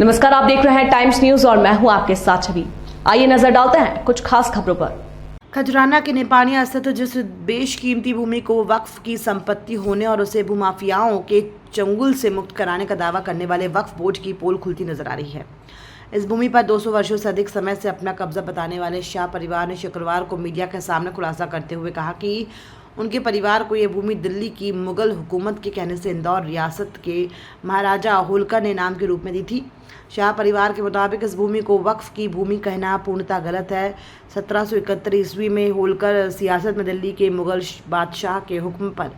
नमस्कार, आप देख रहे हैं टाइम्स न्यूज और मैं हूं आपके साथ छवि। आइए नजर डालते हैं कुछ खास खबरों पर। खजराना के नेपानिया स्थित जिस बेशकीमती भूमि को वक्फ की संपत्ति होने और उसे भूमाफियाओं के चंगुल से मुक्त कराने का दावा करने वाले वक्फ बोर्ड की पोल खुलती नजर आ रही है। इस भूमि पर 200 वर्षों से अधिक समय से अपना कब्जा बताने वाले शाह परिवार ने शुक्रवार को मीडिया के सामने खुलासा करते हुए कहा कि उनके परिवार को यह भूमि दिल्ली की मुगल हुकूमत के कहने से इंदौर रियासत के महाराजा होलकर ने इनाम के रूप में दी थी। शाह परिवार के मुताबिक इस भूमि को वक्फ की भूमि कहना पूर्णतः गलत है। 1771 ईस्वी में होलकर सियासत में दिल्ली के मुगल बादशाह के हुक्म पर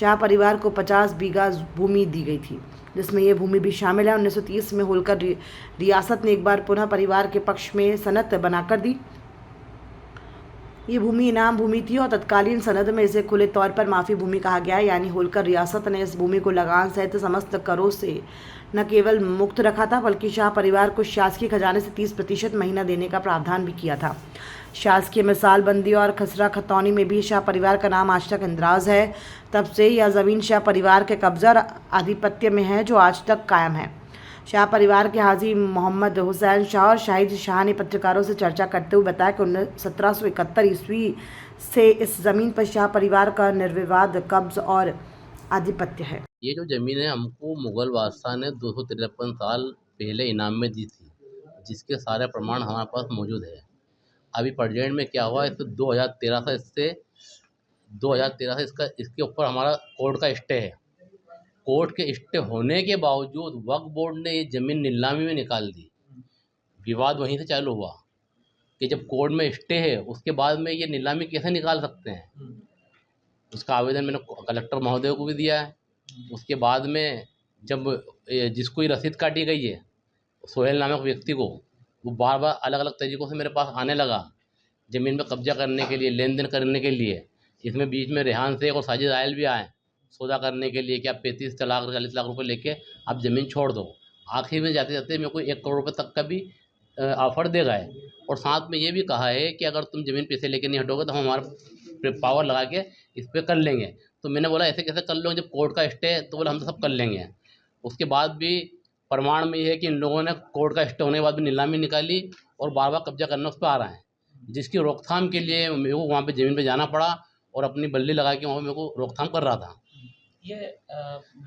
शाह परिवार को 50 बीघा भूमि दी गई थी, जिसमें यह भूमि भी शामिल है। 1930 में होलकर रियासत ने एक बार पुनः परिवार के पक्ष में सनद बनाकर दी। ये भूमि इनाम भूमि थी और तत्कालीन सनद में इसे खुले तौर पर माफी भूमि कहा गया है। यानी होलकर रियासत ने इस भूमि को लगान सहित समस्त करों से न केवल मुक्त रखा था, बल्कि शाह परिवार को शासकीय खजाने से 30% महीना देने का प्रावधान भी किया था। शासकीय मिसालबंदी और खसरा खतौनी में भी शाह परिवार का नाम आज तक इंदराज है। तब से यह ज़मीन शाह परिवार के कब्जा और आधिपत्य में है, जो आज तक कायम है। शाह परिवार के हाजी मोहम्मद हुसैन शाह और शाहिद शाह ने पत्रकारों से चर्चा करते हुए बताया कि 1771 ईस्वी से इस ज़मीन पर शाह परिवार का निर्विवाद कब्ज और आधिपत्य है। ये जो ज़मीन है हमको मुग़ल बादशाह ने 253 साल पहले इनाम में दी थी, जिसके सारे प्रमाण हमारे पास मौजूद है। अभी प्रेजेंट में क्या हुआ, इससे 2013 से इसके ऊपर हमारा कोर्ट का स्टे है। कोर्ट के स्टे होने के बावजूद वक्फ बोर्ड ने ये ज़मीन नीलामी में निकाल दी। विवाद वहीं से चालू हुआ कि जब कोर्ट में स्टे है, उसके बाद में ये नीलामी कैसे निकाल सकते हैं। उसका आवेदन मैंने कलेक्टर महोदय को भी दिया है। उसके बाद में जब जिसको ये रसीद काटी गई है, सोहेल नामक व्यक्ति को, वो बार बार अलग अलग तरीक़ों से मेरे पास आने लगा ज़मीन पर कब्जा करने के लिए, लेन देन करने के लिए। इसमें बीच में रेहान शेख और साजिद आयल भी आए सौदा करने के लिए कि आप 35 लाख 40 लाख रुपए लेके आप ज़मीन छोड़ दो। आखिर में जाते जाते मेरे को 1 करोड़ रुपये तक का भी ऑफ़र दे गए, और साथ में ये भी कहा है कि अगर तुम ज़मीन पैसे लेके नहीं हटोगे तो हम हमारा पावर लगा के इस पर कर लेंगे। तो मैंने बोला ऐसे कैसे कर लो, जब कोर्ट का स्टे है। तो बोला हम तो सब कर लेंगे। उसके बाद भी प्रमाण में ये है कि इन लोगों ने कोर्ट का स्टे होने के बाद भी नीलामी निकाली और बार बार कब्जा करना उस पर आ रहा है, जिसकी रोकथाम के लिए मेरे को वहाँ पे ज़मीन पे जाना पड़ा और अपनी बल्ली लगा के वहाँ मेरे को रोकथाम कर रहा था। ये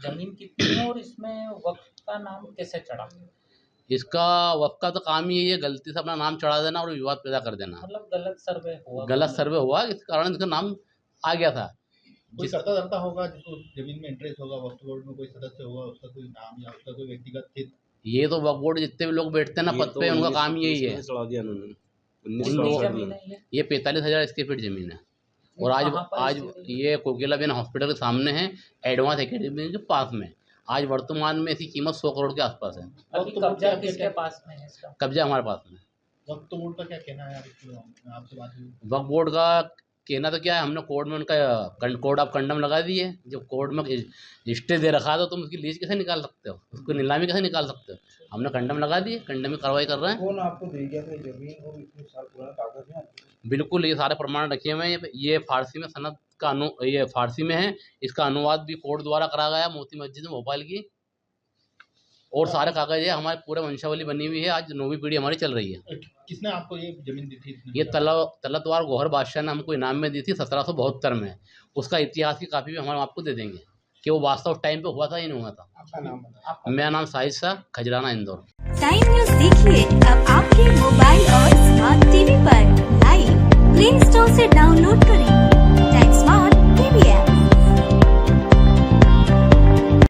जमीन कितनी है और इसमें वक्फ का नाम कैसे चढ़ा? इसका वक्फ का तो काम ही है गलती से अपना नाम चढ़ा देना और विवाद पैदा कर देना। मतलब गलत सर्वे हुआ, इस कारण इसका नाम आ गया था। कोई करता धरता होगा जिसको जमीन में इंटरेस्ट होगा, वक्फ बोर्ड में कोई सदस्य होगा, उसका कोई नाम या उसका कोई व्यक्तिगत हित। ये तो वक्फ बोर्ड जितने भी लोग बैठते हैं ना पद पे, उनका काम यही है। ये 45,000 स्क्वायर फीट जमीन है और आज ये कोकिलाबेन हॉस्पिटल के सामने है, एडवांस एकेडमी के पास में। आज वर्तमान में इसकी कीमत 100 करोड़ के आसपास है। अभी कब्जा किसके पास में है इसका? कब्जा हमारे पास में। वक्फ बोर्ड का क्या कहना है आपसे बात हुई? वक्फ बोर्ड का कहना तो क्या है, हमने कोर्ट में उनका कोड ऑफ कंडम लगा दी है। जब कोर्ट में स्टे दे रखा था, तुम उसकी लीज कैसे निकाल सकते हो, उसको नीलामी कैसे निकाल सकते हो। हमने कंडम लगा दिए, कंडम में कार्रवाई कर रहे हैं। कौन आपको दे गया था जमीन और इतने साल पुराना कागज है? बिल्कुल, ये सारे प्रमाण रखे हुए हैं। ये फारसी में सनद का ये फारसी में है। इसका अनुवाद भी कोर्ट द्वारा करा गया मोती मस्जिद में भोपाल की, और सारे कागज है। हमारे पूरे वंशावली बनी हुई है। आज 9वीं पीढ़ी हमारी चल रही है। किसने आपको ये जमीन दी थी? ये तलतवार गौहर बादशाह ने हमको इनाम में दी थी 1772 में। उसका इतिहास की कापी भी हम आपको दे देंगे कि वो वास्तव टाइम पे हुआ था या नहीं हुआ था। आपका नाम? मेरा नाम शाहिद शाह, खजराना, इंदौर। टाइम न्यूज़ देखिए अब आपके मोबाइल और स्मार्ट टीवी पर।